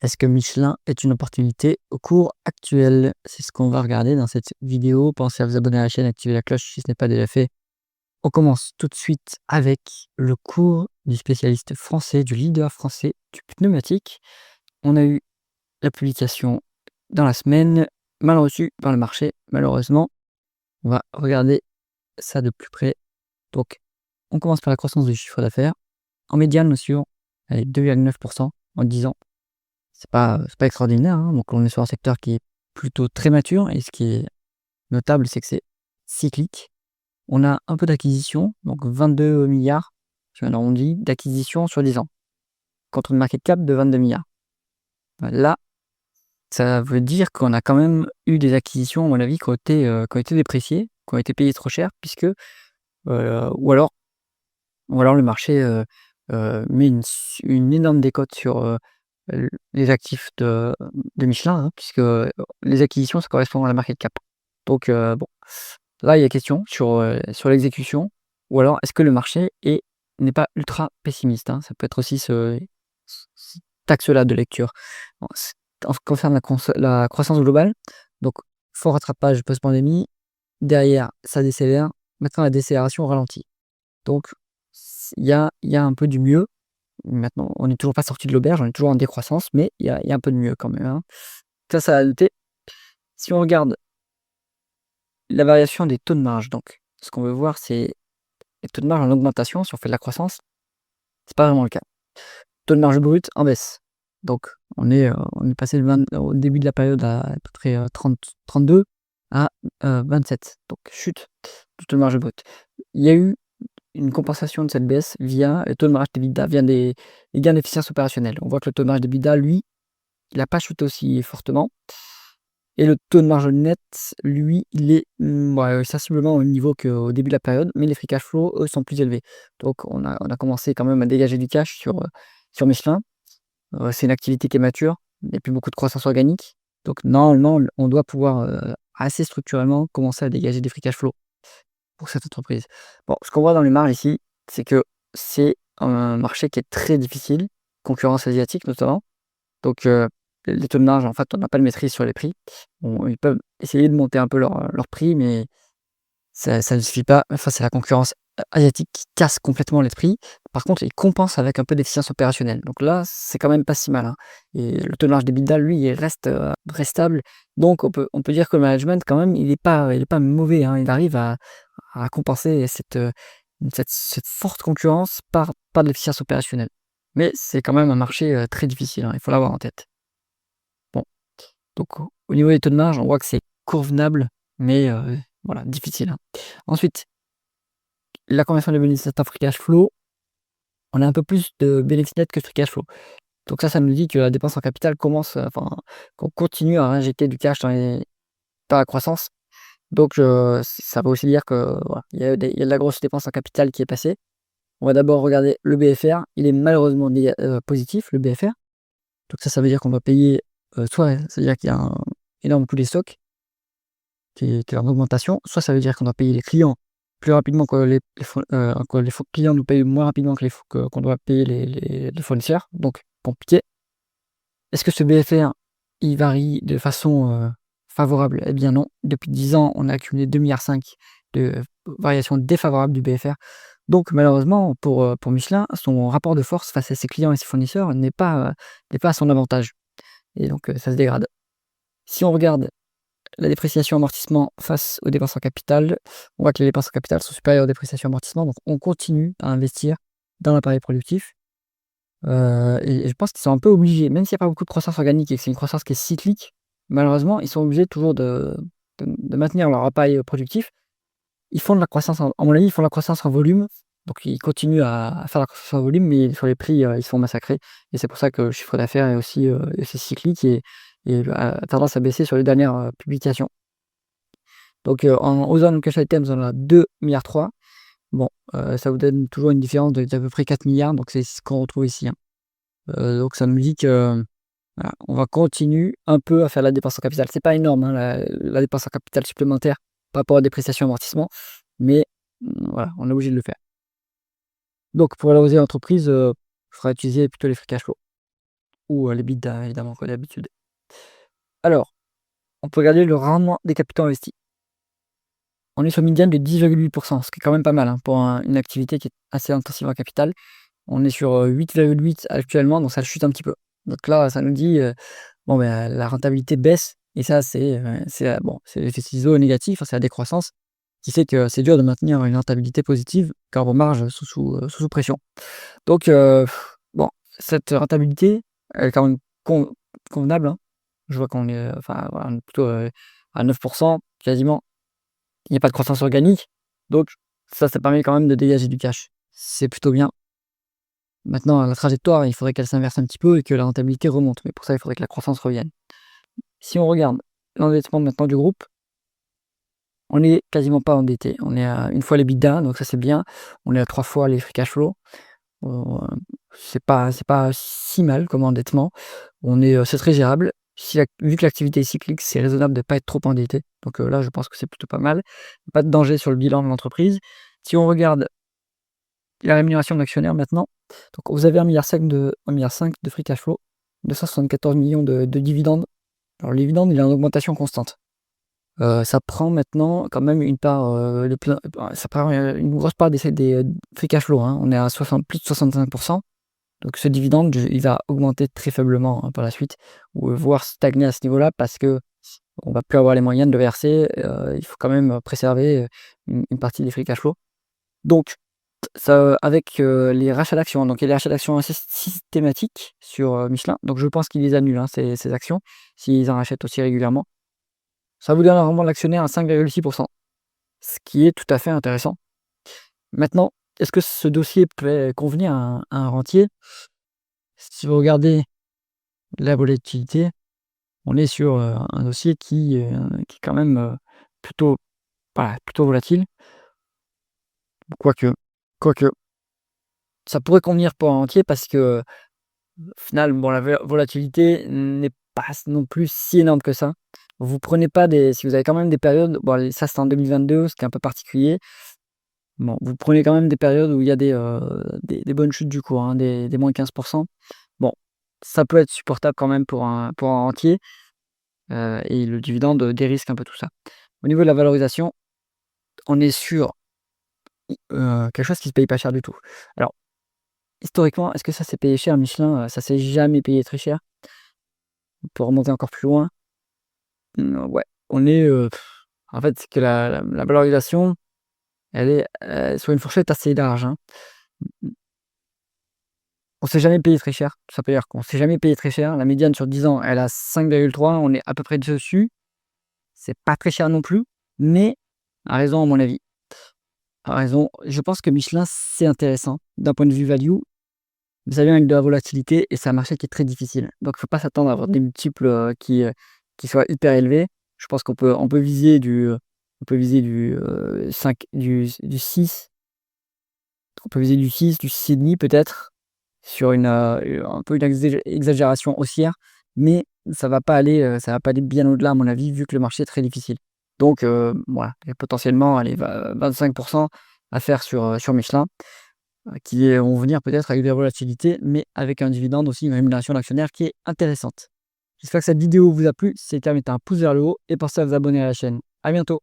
Est-ce que Michelin est une opportunité au cours actuel? C'est ce qu'on va regarder dans cette vidéo. Pensez à vous abonner à la chaîne, activer la cloche si ce n'est pas déjà fait. On commence tout de suite avec le cours du spécialiste français, du leader français du pneumatique. On a eu la publication dans la semaine, mal reçue par le marché, malheureusement. On va regarder ça de plus près. Donc, on commence par la croissance du chiffre d'affaires. En médiane, sur 2,9% en 10 ans. C'est pas extraordinaire, hein. Donc on est sur un secteur qui est plutôt très mature et ce qui est notable, c'est que c'est cyclique. On a un peu d'acquisition, donc 22 milliards, je viens d'arrondir, d'acquisition sur 10 ans, contre une market cap de 22 milliards. Là, ça veut dire qu'on a quand même eu des acquisitions, à mon avis, qui ont été dépréciées, qui ont été payées trop cher, puisque ou alors le marché met une énorme décote sur les actifs de Michelin, hein, puisque les acquisitions, ça correspond à la market cap. Donc bon, là, il y a question sur l'exécution, ou alors est-ce que le marché n'est pas ultra pessimiste, hein? Ça peut être aussi cet axe-là de lecture. En ce qui concerne la croissance globale, donc fort rattrapage post-pandémie, derrière ça décélère, maintenant la décélération ralentit. Donc il y a un peu du mieux. Maintenant, on n'est toujours pas sorti de l'auberge, on est toujours en décroissance, mais il y a un peu de mieux quand même, hein. Ça à noter. Si on regarde la variation des taux de marge, donc ce qu'on veut voir, c'est les taux de marge en augmentation. Si on fait de la croissance, c'est pas vraiment le cas. Taux de marge brut en baisse. Donc on est passé au début de la période à peu près 32 à 27. Donc chute du taux de marge brut. Il y a eu une compensation de cette baisse via le taux de marge d'EBITDA, via les gains d'efficience opérationnelle. On voit que le taux de marge d'EBITDA, lui, il n'a pas chuté aussi fortement. Et le taux de marge net, lui, il est sensiblement au même niveau qu'au début de la période, mais les free cash flow, eux, sont plus élevés. Donc on a commencé quand même à dégager du cash sur Michelin. C'est une activité qui est mature, il n'y a plus beaucoup de croissance organique. Donc normalement, on doit pouvoir assez structurellement commencer à dégager des free cash flow pour cette entreprise. Bon, ce qu'on voit dans les marges ici, c'est que c'est un marché qui est très difficile, concurrence asiatique notamment. Donc les taux de marge, en fait, on n'a pas de maîtrise sur les prix. Ils peuvent essayer de monter un peu leur prix, mais ça ne suffit pas face à la concurrence asiatique qui casse complètement les prix. Par contre, ils compensent avec un peu d'efficience opérationnelle. Donc là, c'est quand même pas si mal, hein. Et le taux de marge d'EBITDA, lui, il reste stable. Donc on peut dire que le management, quand même, il est pas mauvais, hein. Il arrive à compenser cette forte concurrence par de l'efficience opérationnelle. Mais c'est quand même un marché très difficile, hein, il faut l'avoir en tête. Bon, donc au niveau des taux de marge, on voit que c'est convenable, mais voilà, difficile, hein. Ensuite, la conversion des bénéfices en free cash flow, on a un peu plus de bénéfices nets que de free cash flow. Donc ça nous dit que la dépense en capital qu'on continue à injecter du cash dans la croissance. Donc ça veut aussi dire que voilà, il y a de la grosse dépense en capital qui est passée. On va d'abord regarder le BFR. Il est malheureusement positif, le BFR. Donc ça veut dire qu'on va payer, soit ça veut dire qu'il y a un énorme coût des stocks qui est en augmentation, soit ça veut dire qu'on doit payer les clients plus rapidement que les clients nous payent moins rapidement qu'on doit payer les fournisseurs. Donc compliqué. Est-ce que ce BFR, il varie de façon favorable? Eh bien non. Depuis 10 ans, on a accumulé 2,5 milliards de variations défavorables du BFR. Donc malheureusement, pour Michelin, son rapport de force face à ses clients et ses fournisseurs n'est pas à son avantage. Et donc ça se dégrade. Si on regarde la dépréciation amortissement face aux dépenses en capital, on voit que les dépenses en capital sont supérieures aux dépréciations amortissement. Donc on continue à investir dans l'appareil productif. Et je pense qu'ils sont un peu obligés, même s'il n'y a pas beaucoup de croissance organique et que c'est une croissance qui est cyclique, malheureusement, ils sont obligés toujours de maintenir leur appareil productif. Ils font de la croissance, à mon avis, ils font de la croissance en volume. Donc ils continuent à faire la croissance en volume, mais sur les prix, ils se font massacrer. Et c'est pour ça que le chiffre d'affaires est aussi c'est cyclique et a tendance à baisser sur les dernières publications. Donc en Ozone Cash Items, on a 2,3 milliards. Bon, ça vous donne toujours une différence d'à peu près 4 milliards, donc c'est ce qu'on retrouve ici, hein. Donc ça me dit que voilà, on va continuer un peu à faire la dépense en capital. C'est pas énorme, hein, la dépense en capital supplémentaire par rapport à la dépréciation amortissement, mais voilà, on est obligé de le faire. Donc pour valoriser l'entreprise, il faudra utiliser plutôt les free cash flow. ou l'EBITDA évidemment comme d'habitude. Alors, on peut regarder le rendement des capitaux investis. On est sur une médiane de 10,8%, ce qui est quand même pas mal, hein, pour une activité qui est assez intensive en capital. On est sur 8,8 actuellement, donc ça chute un petit peu. Donc là, ça nous dit, bon, ben, la rentabilité baisse et ça, bon, c'est l'effet ciseau négatif, hein, c'est la décroissance qui fait que c'est dur de maintenir une rentabilité positive car vos marges sont sous pression. Donc bon, cette rentabilité, elle est quand même convenable, hein. Je vois qu'on est, enfin, voilà, on est plutôt, à 9 quasiment. Il n'y a pas de croissance organique, donc ça permet quand même de dégager du cash. C'est plutôt bien. Maintenant, la trajectoire, il faudrait qu'elle s'inverse un petit peu et que la rentabilité remonte, mais pour ça, il faudrait que la croissance revienne. Si on regarde l'endettement maintenant du groupe, on est quasiment pas endetté. On est à 1 fois l'EBITDA, donc ça, c'est bien. On est à 3 fois les free cash flow. Heu, c'est pas si mal comme endettement. C'est très gérable. Si vu que l'activité est cyclique, c'est raisonnable de ne pas être trop endetté. Donc là, je pense que c'est plutôt pas mal. Pas de danger sur le bilan de l'entreprise. Si on regarde la rémunération de l'actionnaire maintenant, donc vous avez 1,5 de free cash flow, 274 millions de dividendes. Alors le dividende, il est en augmentation constante. Ça prend maintenant quand même une part, ça prend, une grosse part des free cash flow, hein. On est à plus de 65. Donc ce dividende, il va augmenter très faiblement, hein, par la suite ou voire stagner à ce niveau-là parce qu'on va plus avoir les moyens de le verser, il faut quand même préserver, une partie des free cash flow. Donc ça avec, les rachats d'actions, donc il y a des rachats d'actions assez systématiques sur, Michelin, donc je pense qu'ils les annulent, hein, ces actions, s'ils en rachètent aussi régulièrement. Ça vous donne un rendement de l'actionnaire à 5,6, ce qui est tout à fait intéressant. Maintenant, est-ce que ce dossier peut convenir à un rentier? Si vous regardez la volatilité, on est sur, un dossier qui est quand même, plutôt voilà, plutôt volatile. Quoique quoique, ça pourrait convenir pour un rentier parce que, au final, bon, la volatilité n'est pas non plus si énorme que ça. Vous prenez pas des si vous avez quand même des périodes, bon, allez, ça, c'est en 2022, ce qui est un peu particulier. Bon, vous prenez quand même des périodes où il y a des bonnes chutes du cours, hein, des moins 15. Bon, ça peut être supportable quand même pour un rentier, et le dividende, dérisque un peu tout ça. Au niveau de la valorisation, on est sur, quelque chose qui se paye pas cher du tout. Alors, historiquement, est-ce que ça s'est payé cher Michelin? Ça s'est jamais payé très cher. On peut remonter encore plus loin. Ouais, on est, en fait, c'est que la valorisation, elle est, sur une fourchette assez large, hein. On s'est jamais payé très cher, ça veut dire qu'on s'est jamais payé très cher. La médiane sur 10 ans, elle a 5,3, on est à peu près dessus. C'est pas très cher non plus, mais à raison à mon avis. À raison, je pense que Michelin, c'est intéressant d'un point de vue value. Vous savez, avec de la volatilité et c'est un marché qui est très difficile. Donc il ne faut pas s'attendre à avoir des multiples, qui soient hyper élevés. Je pense qu'on peut viser du, 5 du 6, on peut viser du 6, du 6,5 peut-être, sur un peu une exagération haussière, mais ça va pas aller bien au-delà à mon avis, vu que le marché est très difficile. Donc voilà, il y a potentiellement, allez, 25 à faire sur Michelin, vont venir peut-être avec de la volatilité, mais avec un dividende aussi, une rémunération d'actionnaire qui est intéressante. J'espère que cette vidéo vous a plu. Si c'est le cas, mettez un pouce vers le haut et pensez à vous abonner à la chaîne. À bientôt.